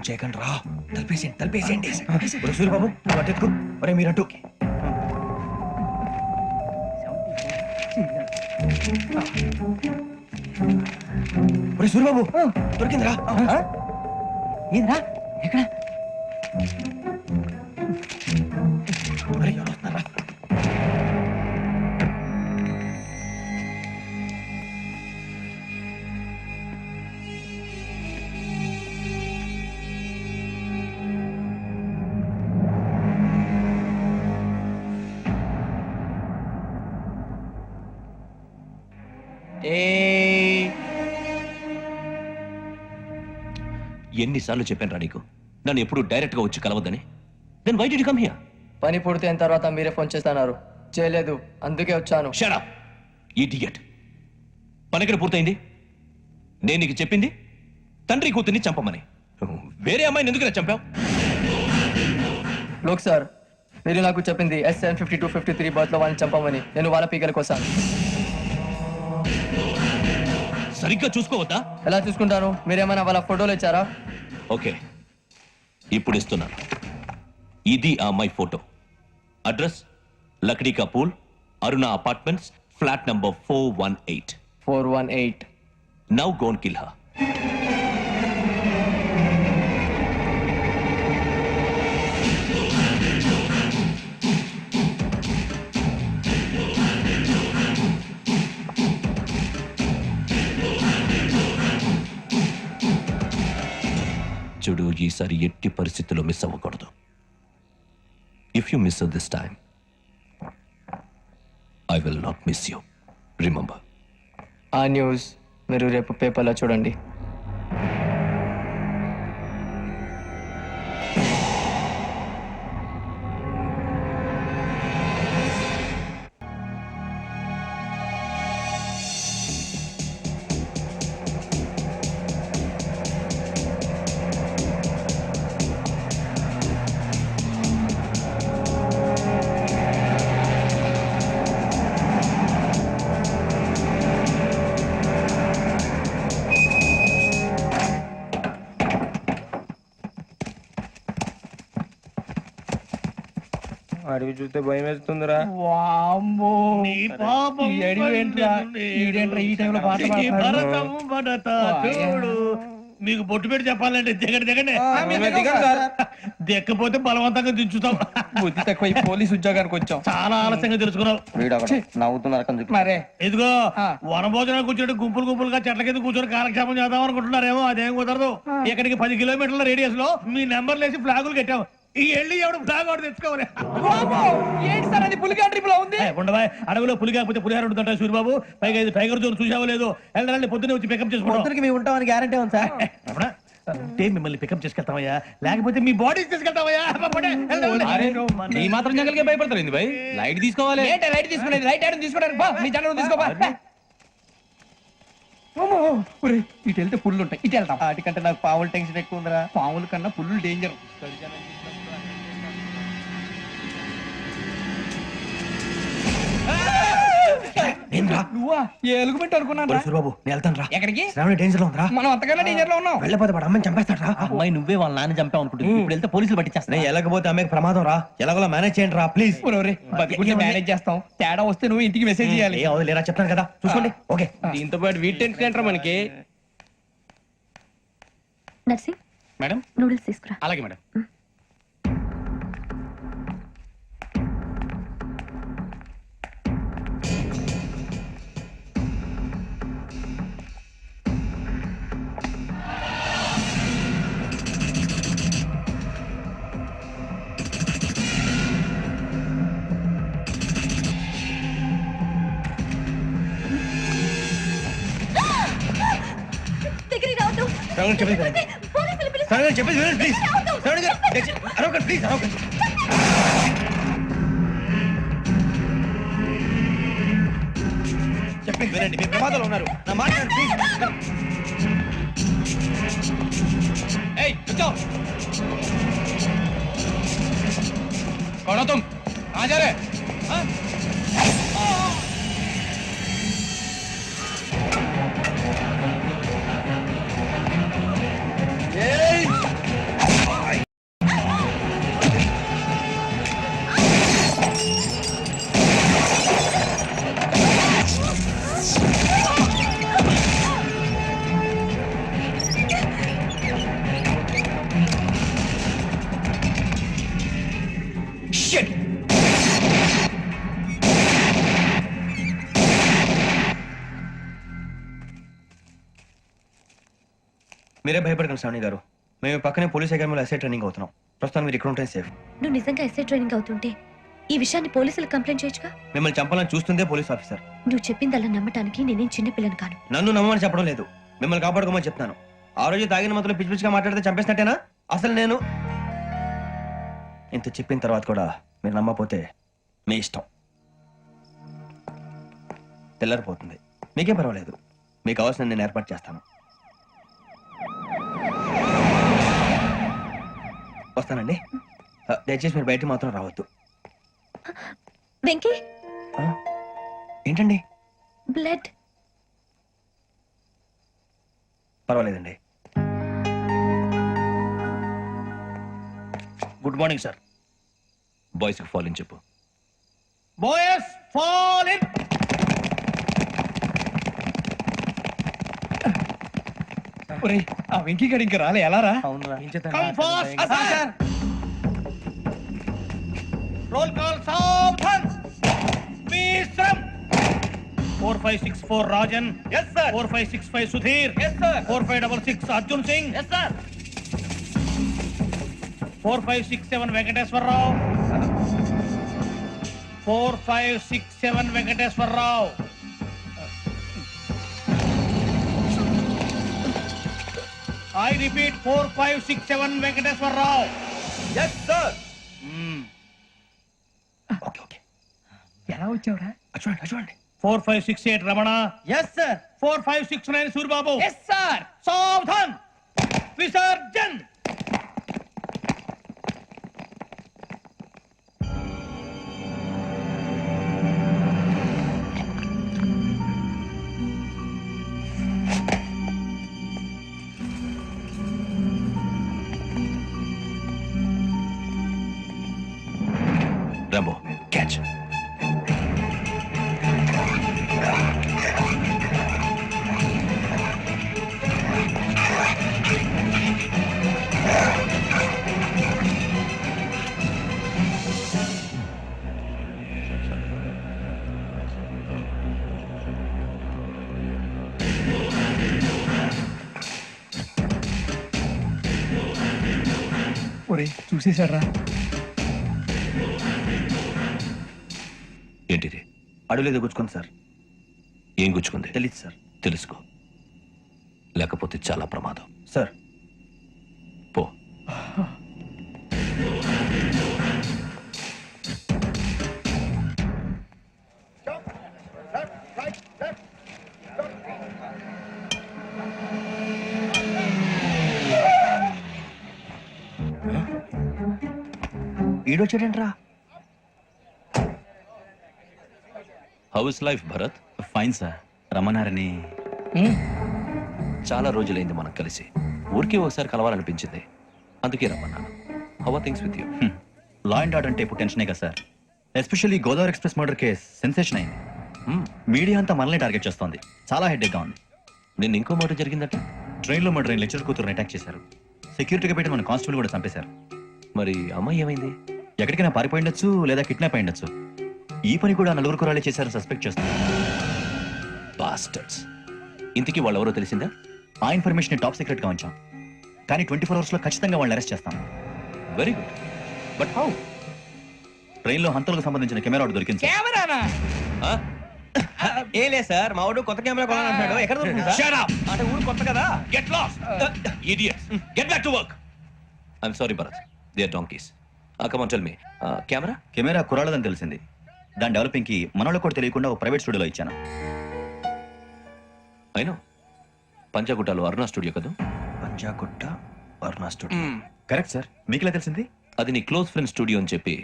చేయకండి రా. తలపేసేయండి. సూర్యబాబు నువ్వు అటెక్కు, ఒరే మీరు అటు. ఒరే సూర్యబాబు దొరికిందిరా. ఏంద్రా ఎక్కడ? అరే ఎవరు వస్తున్నారా? ఎన్నిసార్లు చెప్పాను రా నీకు నన్ను ఎప్పుడు డైరెక్ట్ గా వచ్చి కలవద్దని. Then why did you come here? పని పూర్తయిన తర్వాత మీరే ఫోన్ చేస్తున్నారు. చేయలేదు, అందుకే వచ్చాను. Shut up idiot. పని ఎక్కడ పూర్తయింది? నేను నీకు చెప్పింది తండ్రి కూతుర్ని చంపమని. వేరే అమ్మాయిని ఎందుకు చంపావు? లోక్ సార్, మీరు నాకు చెప్పింది SN5253 బర్త్ లో వాళ్ళని చంపమని. నేను వాళ్ళ పీకల కోసం. సరిగ్గా చూసుకోవద్దా? ఎలా చూసుకుంటాను? మీరేమైనా వాళ్ళ ఫోటోలు ఇచ్చారా? ఓకే, ఇప్పుడు ఇస్తున్నాను. ఇది ఆ అమ్మాయి ఫోటో. అడ్రస్ లక్డీ కా pool, Aruna apartments, flat number 418. 418. Now go and kill her. చూడు, ఈసారి ఎట్టి పరిస్థితుల్లో మిస్ అవ్వకూడదు. If you miss this time I will not miss you. Remember. ఆ న్యూస్ మీరు రేపు పేపర్లో చూడండి. అడవి చూస్తే భయం వేస్తుందిరా. మీకు బొట్టు పెట్టి చెప్పాలంటే దిగండి. దిక్కపోతే బలవంతంగా దించుతాం. బుద్ధి తక్కువ పోలీస్ ఉద్యోగానికి వచ్చాం. చాలా ఆలస్యంగా తెలుసుకున్నావు. నవ్వుతున్నారు మరే ఇదిగో వనభోజనానికి కూర్చొని గుంపులుగా చెట్ల కింద కూర్చొని కాలక్షేపం చేద్దాం అనుకుంటున్నారేమో. అదేం కుదరదు. ఇక్కడికి 10 కిలోమీటర్ల రేడియస్ లో మీ నెంబర్లు వేసి ఫ్లాగులు కట్టాం. ఈ ఎల్లి ఎవడు ఫ్లాగ్ ఒకటి తెచ్చుకోవాలి. ఏంటి సార్ అది పులిగా ట్రిప్ లో ఉంది? ఉండవా, అడవిలో పులి కాకపోతే పులిహార ఉంటుంట సూర్యబాబు. పైగా ఇది టైగర్ జోన్ చూసావో లేదో. వెళ్ళాలంటే పొద్దున్నే వచ్చి పికప్ చేసుకుంటాం. మేము ఉంటామని గ్యారంటీ ఉంది సార్. అంటే మిమ్మల్ని పికప్ చేసుకెళ్తామయ్యా, లేకపోతే మీ బాడీ తీసుకెళ్తామయ్యా. ఈ మాత్రం జంగల్కే భయపడతారు ఏంది భయ్? లైట్ తీసుకోవాలి. లైట్ తీసుకునేది లైట్ ఐడన్ తీసుకోవడానికి బా మీ జంగల్ తీసుకోబా. ఇటు వెళ్తే పుల్లు ఉంటాయి, ఇటు వెళ్తాం. వాటికంటే నాకు పావులు టెన్షన్ ఎక్కువ ఉందిరా. పావుల కన్నా పుల్లు డేంజర్. నువ్వా ఎలుగుబెట్టి అనుకున్నాను. సూర్యబాబు నేను వెళ్తాను రా. ఎక్కడికి? శ్రావణి డేంజర్ లో ఉందిరా. మనం అంతకన్నా డేంజర్ లో ఉన్నాం. వెళ్ళపోతే వాడు అమ్మని చంపేస్తాడు రా. అమ్మాయి నువ్వే వాళ్ళ నాన్న చంపావు అనుకుంటుంది. ఇప్పుడు వెళ్తే పోలీసులు పట్టించేస్తా. నేను వెళ్ళకపోతే అమ్మకి ప్రమాదం రా. ఎలాగోలా మేనేజ్ చేయండి రా ప్లీజ్. బతికుంటే మేనేజ్ చేస్తాం. తేడా వస్తే నువ్వు ఇంటికి మెసేజ్ చేయాలి. ఏ అవదు లేరా, చెప్తాను కదా చూసుకోండి. ఓకే, దీంతో పాటు వీటి టెన్షన్ ఏంట్రా మనకి. నర్సింగ్ మేడం నూడిల్స్ తీసుకురా. అలాగే మేడం. శ్రావణి చెప్పేది వినండి. శ్రావణి చెప్పేది వినండి ప్లీజ్. శ్రావణి గారు అరవకండి ప్లీజ్, అరవకండి. చెప్పేది వినండి, మీరు ప్రమాదాలు ఉన్నారు. నా మాట వినండి ప్లీజ్. ఏయ్ కూర్చో. कौन हो तुम? कहाँ जा रहे? हाँ? మీరే భయపడకండి శ్రావణి గారు. మేము పక్కనే పోలీస్ అకాడమీలో ఎస్ఐ ట్రైనింగ్ అవుతున్నాం. ప్రస్తుతం మీరు ఇక్కడ ఉంటే సేఫ్. నువ్వు నిజంగా ఎస్ఐ ట్రైనింగ్ అవుతుంటే ఈ విషయాన్ని పోలీసులకు కంప్లైంట్ చేయొచ్చుగా. మిమ్మల్ని చంపాలని చూస్తుందే పోలీస్ ఆఫీసర్. నువ్వు చెప్పిందల్లా నమ్మటానికి నేనేం చిన్నపిల్లని కాను. నన్ను నమ్మమని చెప్పడం లేదు, మిమ్మల్ని కాపాడుకోమని చెప్తాను. ఆ రోజు తాగిన మత్తులో పిచ్చి పిచ్చిగా మాట్లాడితే చంపేసినట్టేనా? అసలు నేను ఇంత చెప్పిన తర్వాత కూడా మీరు నమ్మపోతే మీ ఇష్టం. తెల్లారిపోతుంది, మీకే పర్వాలేదు. మీకు కావాల్సిన నేను ఏర్పాటు చేస్తాను. వస్తానండి. దయచేసి మీరు బయట మాత్రం రావద్దు. వెంకీ, ఏంటండి? బ్లడ్. పర్వాలేదండి. Good morning sir. బాయ్స్ కి ఫాలో చెప్పు. Boys fall in. ఒరేయ్, ఆ వెంకీ గడి ఇంకా రాలే, ఎలా రా? Come fast sir. Roll call సావధాన్. విశ్రమ్. 4564 Rajan. yes sir. 4565 Sudheer. yes sir. 4566 Arjun Singh. yes sir. 4567 Venkateswara Rao. 4567 Venkateswara Rao. I repeat 4567 Venkateswara Rao. yes sir. Okay okay. ఎలా వచ్చావురా? చూడండి చూడండి. 4568 Ramana. Yes sir. 4569 Suribabu. Yes sir. సావధాన్. విసర్జన్. Rambo catch. ఒరేయ్, చూసేశాడ్రా. ఏంటిది? అడుగులేదు గుచ్చుకోండి సార్. ఏం గుచ్చుకుంది? తెలీదు సార్. తెలుసుకో, లేకపోతే చాలా ప్రమాదం. సార్ పో. ఈడొచ్చాడేంట్రా? How is life Bharat? Fine sir. రమ్మన్నారని. చాలా రోజులైంది మనం కలిసి. ఊరికే ఒకసారి కలవాలనిపించింది, అందుకే రమ్మన్నాను. How are things with you? Law and order అంటే ఇప్పుడు టెన్షనే కదా sir. Especially Godavari express murder case sensation అయింది. మీడియా అంతా మనల్ని టార్గెట్ చేస్తోంది. చాలా హెడ్ఏక్గా ఉంది. నిన్న ఇంకో మాట జరిగిందట. ట్రైన్లో మా ట్రైన్ లెక్చర్ కూతురుని అటాక్ చేశారు. సెక్యూరిటీగా పెట్టి మన కానిస్టేబుల్ కూడా చంపేశారు. మరి అమ్మాయి ఏమైంది? ఎక్కడికైనా పారిపోయి ఉండొచ్చు, లేదా కిడ్నాప్ అయి ఉండొచ్చు. ఈ పని కూడా నలుగురు కురాలే చేశారని సస్పెక్ట్ చేస్తున్నారు. బాస్టర్స్. ఇంతకీ వాళ్ళు ఎవరో తెలిసిందా? ఆ ఇన్ఫర్మేషన్ టాప్ సీక్రెట్ గా ఉంచాం, కానీ 24 hours లో ఖచ్చితంగా వాళ్ళని అరెస్ట్ చేస్తాం. Very good. But how? ట్రైన్లో హంతలకు సంబంధించిన కెమెరా ఒకటి దొరికింది సార్. కెమెరానా? ఏలే సార్, మా వాడు కొత్త కెమెరా కొనాలంటున్నాడు. ఎక్కడ దొరుకుతుంది సార్? Shut up! అంటే ఊరు కొత్త కదా. Get lost! Idiots! Get back to work! I'm sorry, Bharat. They are donkeys. Come on, tell me. Camera? Camera కురాలదని తెలిసింది. దాని డెవలపింగ్ కి మనోళ్ళకి కూడా తెలియకుండా ఒక ప్రైవేట్ స్టూడియోలో ఇచ్చాను. I know. పంజాగుట్టలో అరుణ స్టూడియో కదా? పంజాగుట్ట అరుణ స్టూడియో. Correct sir. మీకు ఎలా తెలిసింది? అది నీ క్లోజ్ ఫ్రెండ్ స్టూడియో అని చెప్పి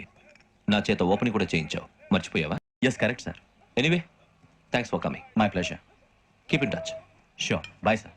నా చేత ఓపెనింగ్ కూడా చేయించావు. మర్చిపోయావా? Yes correct sir. Anyway, thanks for coming. My pleasure. Keep in touch. Sure. Bye sir.